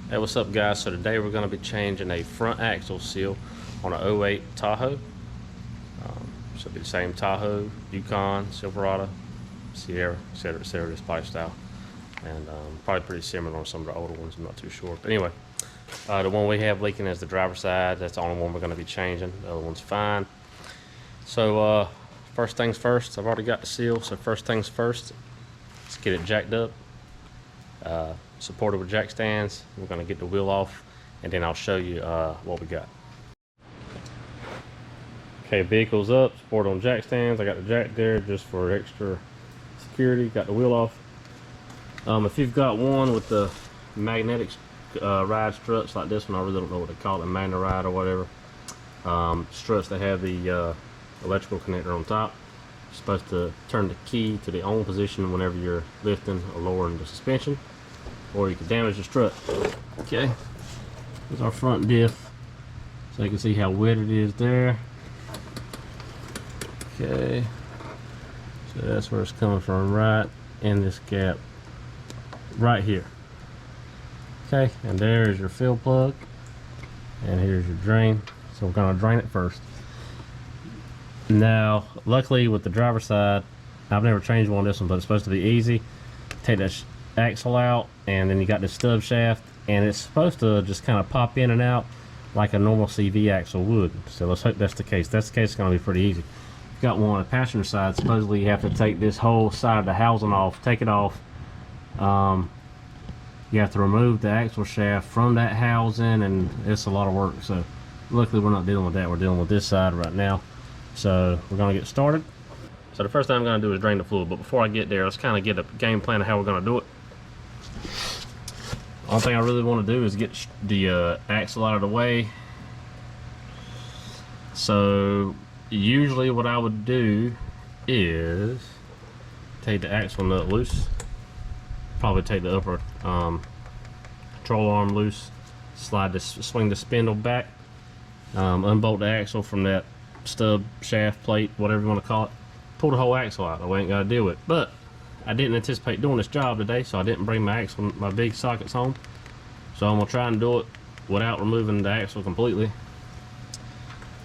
Hey, what's up guys? So today we're going to be changing a front axle seal on an '08 Tahoe. Should be the same Tahoe, Yukon, Silverado, Sierra, etc. This bike style, and probably pretty similar on some of the older ones. I'm not too sure, but anyway, the one we have leaking is the driver's side. That's the only one we're going to be changing. The other one's fine. So first things first, I've already got the seal. So first things first, let's get it jacked up. Supported with jack stands. We're going to get the wheel off, and then I'll show you what we got. Okay, vehicle's up, supported on jack stands. I got the jack there just for extra security. Got the wheel off. If you've got one with the magnetic ride struts like this one, I really don't know what they call it, magna ride or whatever. Struts that have the electrical connector on top. You're supposed to turn the key to the on position whenever you're lifting or lowering the suspension, or you can damage the strut. Okay, here's our front diff, so you can see how wet it is there. Okay, so that's where it's coming from, right in this gap right here. Okay, and there's your fill plug, and here's your drain. So we're going to drain it first. Now, luckily with the driver's side, I've never changed one on this one, but it's supposed to be easy. Take that axle out, and then you got this stub shaft, and it's supposed to just kind of pop in and out like a normal CV axle would. So let's hope that's the case. If that's the case, it's going to be pretty easy. You've got one on the passenger side. Supposedly you have to take this whole side of the housing off, take it off. You have to remove the axle shaft from that housing, and it's a lot of work. So luckily we're not dealing with that. We're dealing with this side right now. So we're going to get started. So the first thing I'm going to do is drain the fluid, but before I get there, let's kind of get a game plan of how we're going to do it. One thing I really want to do is get the axle out of the way. So usually what I would do is take the axle nut loose, probably take the upper control arm loose, swing the spindle back, unbolt the axle from that stub shaft plate, whatever you want to call it, pull the whole axle out. I ain't got to deal with it. But I didn't anticipate doing this job today, so I didn't bring my axle, my big sockets home. So I'm gonna try and do it without removing the axle completely.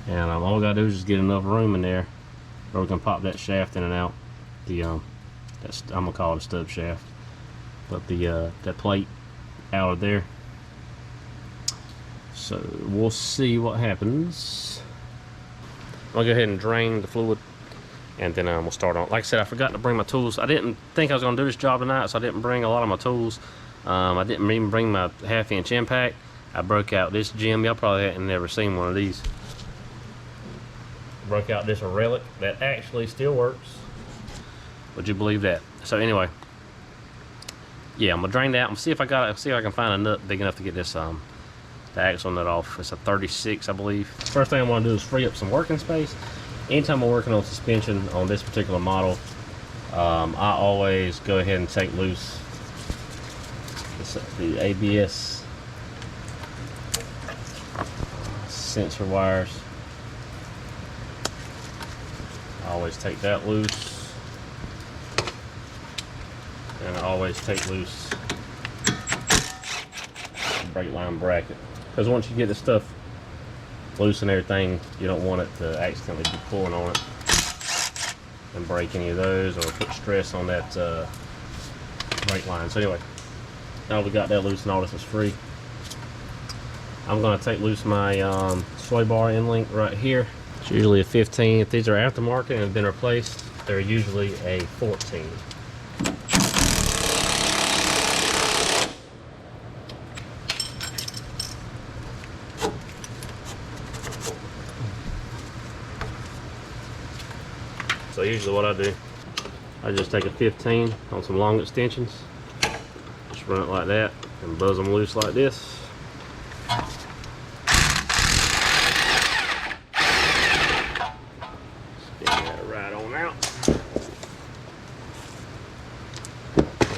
And all we gotta do is just get enough room in there where we can pop that shaft in and out. The I'm gonna call it a stub shaft, but the that plate out of there. So we'll see what happens. I'll go ahead and drain the fluid, and then we'll start on. Like I said, I forgot to bring my tools. I didn't think I was going to do this job tonight, so I didn't bring a lot of my tools. I didn't even bring my 1/2-inch impact. I broke out this gem. Y'all probably hadn't never seen one of these. Broke out this relic that actually still works. Would you believe that? So anyway, yeah, I'm gonna drain that. I'm gonna see if I can find a nut big enough to get this the axle nut off. It's a 36, I believe. First thing I want to do is free up some working space. Anytime I'm working on suspension on this particular model, I always go ahead and take loose the ABS sensor wires. I always take that loose, and I always take loose the brake line bracket, because once you get the stuff loose and everything, you don't want it to accidentally be pulling on it and break any of those or put stress on that brake line. So anyway, now we got that loose and all this is free, I'm going to take loose my sway bar end link right here. It's usually a 15. If these are aftermarket and have been replaced, they're usually a 14. So usually what I do, I just take a 15 on some long extensions, just run it like that and buzz them loose like this. Just get that right on out.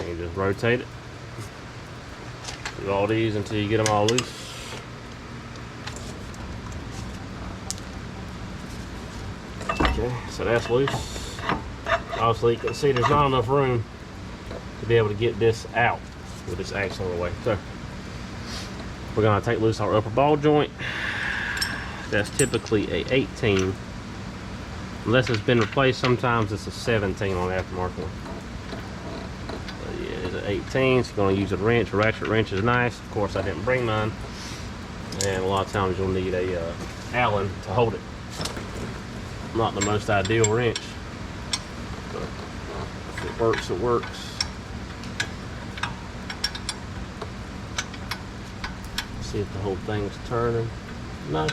And you just rotate it. Do all these until you get them all loose. Okay, so that's loose. Obviously you can see there's not enough room to be able to get this out with this axle on the way. So we're gonna take loose our upper ball joint. That's typically a 18. Unless it's been replaced, sometimes it's a 17 on the aftermarket one. But yeah, it's an 18, so you're gonna use a wrench. A ratchet wrench is nice. Of course, I didn't bring mine. And a lot of times you'll need a Allen to hold it. Not the most ideal wrench, but if it works, it works. See if the whole thing's turning. No.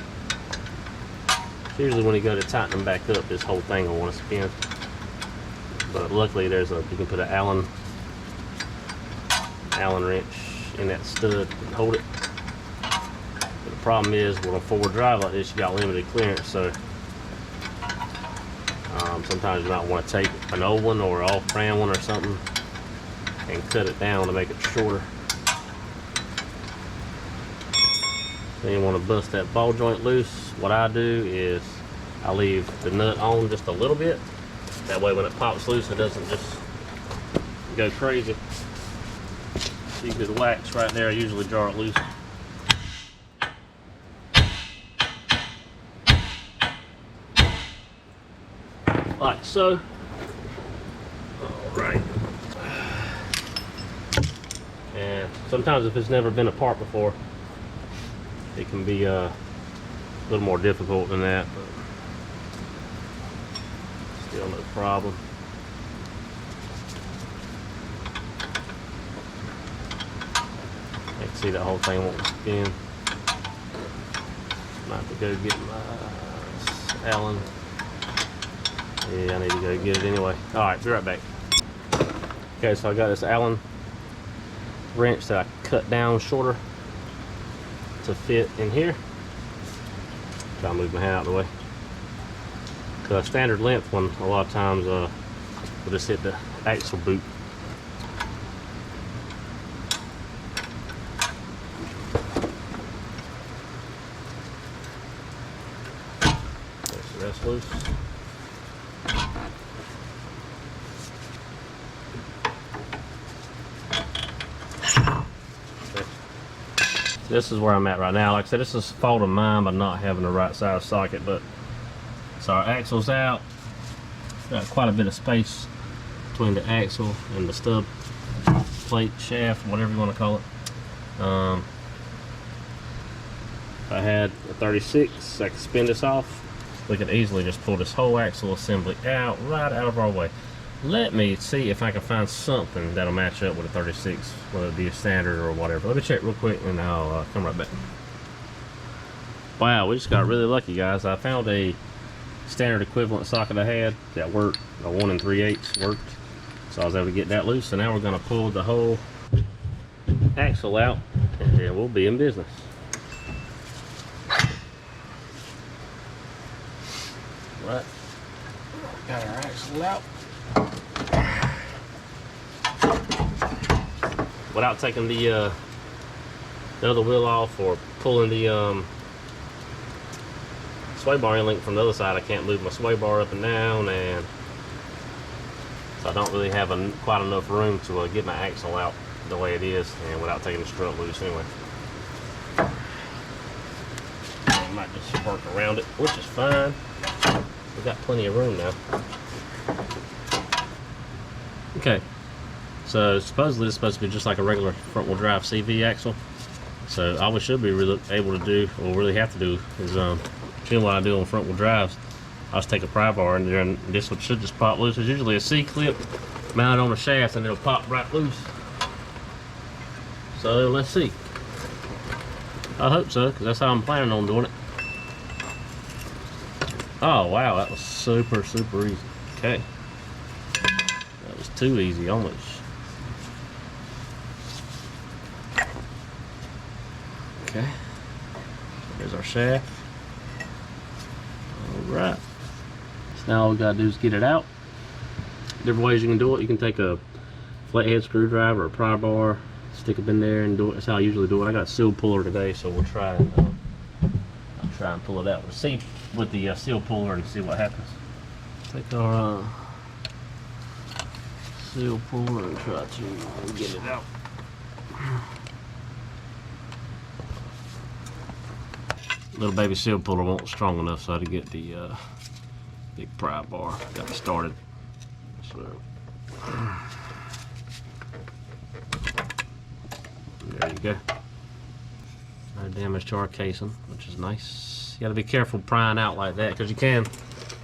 Usually when you go to tighten them back up, this whole thing will want to spin. But luckily you can put an Allen wrench in that stud and hold it. But the problem is with a four-wheel drive like this, you got limited clearance, so sometimes you might want to take an old one or an off-brand one or something and cut it down to make it shorter. Then you want to bust that ball joint loose. What I do is I leave the nut on just a little bit. That way when it pops loose, it doesn't just go crazy. See, the wax right there, I usually jar it loose. Like so. Alright. And sometimes if it's never been apart before, it can be a little more difficult than that, but still no problem. I can see that whole thing won't spin. Might have to go get my Allen. Yeah, I need to go get it anyway. Alright, be right back. Okay, so I got this Allen wrench that I cut down shorter to fit in here. Try to move my hand out of the way. The standard length one, a lot of times will just hit the axle boot. Okay, so that's loose. This is where I'm at right now. Like I said, this is a fault of mine by not having the right size socket, but so our axle's out. Got quite a bit of space between the axle and the stub plate, shaft, whatever you want to call it. If I had a 36, I could spin this off. We could easily just pull this whole axle assembly out, right out of our way. Let me see if I can find something that'll match up with a 36, whether it be a standard or whatever. Let me check real quick and I'll come right back. Wow, we just got really lucky, guys. I found a standard equivalent socket I had that worked. A 1 3/8 worked, so I was able to get that loose. So now we're going to pull the whole axle out and then we'll be in business. Right, got our axle out. Without taking the other wheel off or pulling the sway bar in link from the other side, I can't move my sway bar up and down, and so I don't really have quite enough room to get my axle out the way it is, and without taking the strut loose anyway. I might just work around it, which is fine. We've got plenty of room now. Okay, so supposedly it's supposed to be just like a regular front-wheel drive CV axle. So all we should be really able to do, or really have to do, is doing what I do on front-wheel drives. I'll just take a pry bar and then this one should just pop loose. There's usually a C-clip mounted on the shaft and it'll pop right loose. So let's see. I hope so, because that's how I'm planning on doing it. Oh wow, that was super easy. Okay. That was too easy almost. Okay. There's our shaft. Alright. So now all we gotta do is get it out. Different ways you can do it. You can take a flathead screwdriver or a pry bar, stick it in there and do it. That's how I usually do it. I got a seal puller today, so we'll try and I'll try and pull it out with the seal puller and see what happens. Take our seal puller and try to get it out. little baby seal puller wasn't strong enough, so I had to get the big pry bar. Got me started. So there you go. No damage to our casing, which is nice. You got to be careful prying out like that because you can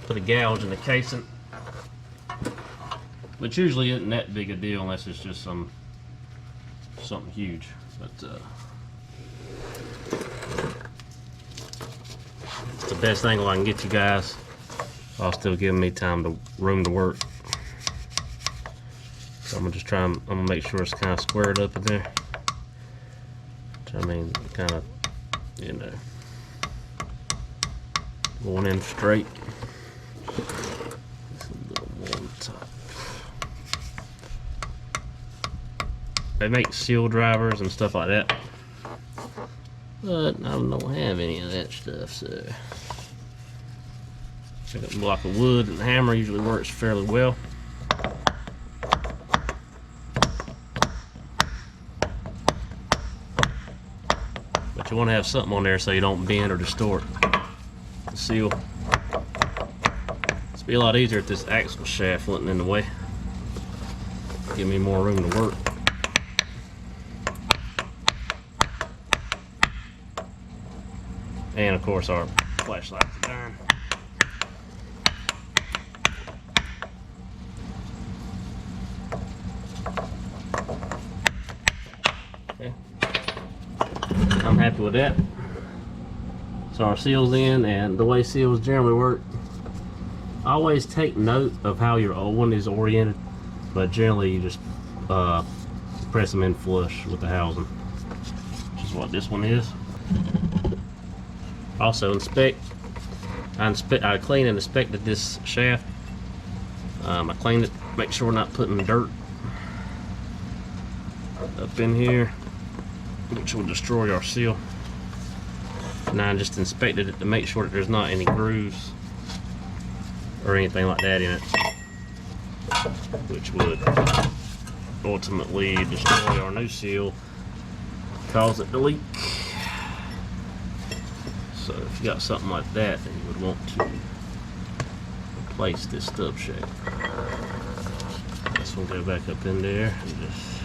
put a gouge in the casing, which usually isn't that big a deal unless it's just something huge. But it's the best angle I can get you guys while still giving me room to work. So I'm gonna make sure it's kind of squared up in there. I mean, kind of, you know, going in straight. Just a little more on the top. They make seal drivers and stuff like that, but I don't have any of that stuff, so I got a block of wood, and the hammer usually works fairly well. But you want to have something on there so you don't bend or distort the seal. It'd be a lot easier if this axle shaft wasn't in the way. Give me more room to work. And of course our flashlights are down. Okay. I'm happy with that. So our seal's in, and the way seals generally work, always take note of how your old one is oriented, but generally you just press them in flush with the housing, which is what this one is. Also I cleaned and inspected this shaft. I cleaned it, make sure we're not putting dirt up in here, which will destroy our seal. And I just inspected it to make sure that there's not any grooves or anything like that in it, which would ultimately destroy our new seal, cause it to leak. So if you got something like that, then you would want to replace this stub shaft. This will go back up in there and just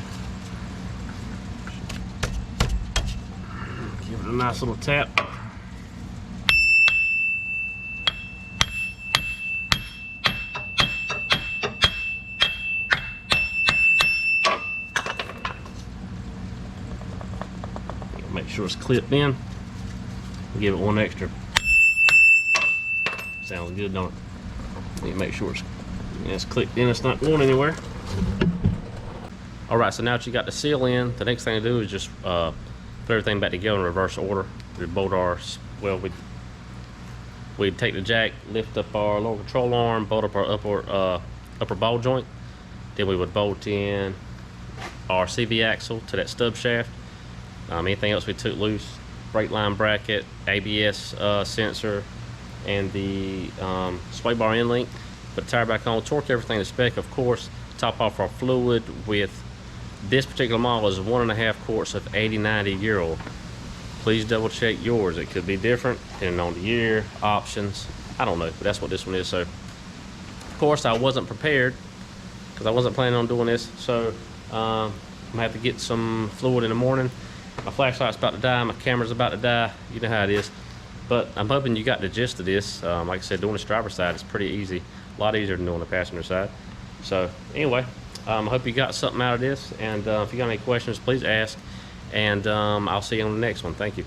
give it a nice little tap. Make sure it's clipped in. Give it one extra. Sounds good, don't it? Need to make sure it's clicked in, it's not going anywhere. Alright, so now that you got the seal in, the next thing to do is just put everything back together in reverse order. We bolt our, well, we'd take the jack, lift up our lower control arm, bolt up our upper ball joint. Then we would bolt in our CV axle to that stub shaft. Anything else we took loose, brake line bracket, ABS sensor, and the sway bar end link. Put the tire back on, torque everything to spec, of course. Top off our fluid with this particular model is 1.5 quarts of 80-90 year old. Please double check yours. It could be different depending on the year, options. I don't know, but that's what this one is. So, of course, I wasn't prepared because I wasn't planning on doing this. So, I'm gonna have to get some fluid in the morning. My flashlight's about to die, my camera's about to die, you know how it is. But I'm hoping you got the gist of this. Like I said, doing this driver's side is pretty easy, a lot easier than doing the passenger side. So anyway, I hope you got something out of this, and if you got any questions, please ask, and I'll see you on the next one. Thank you.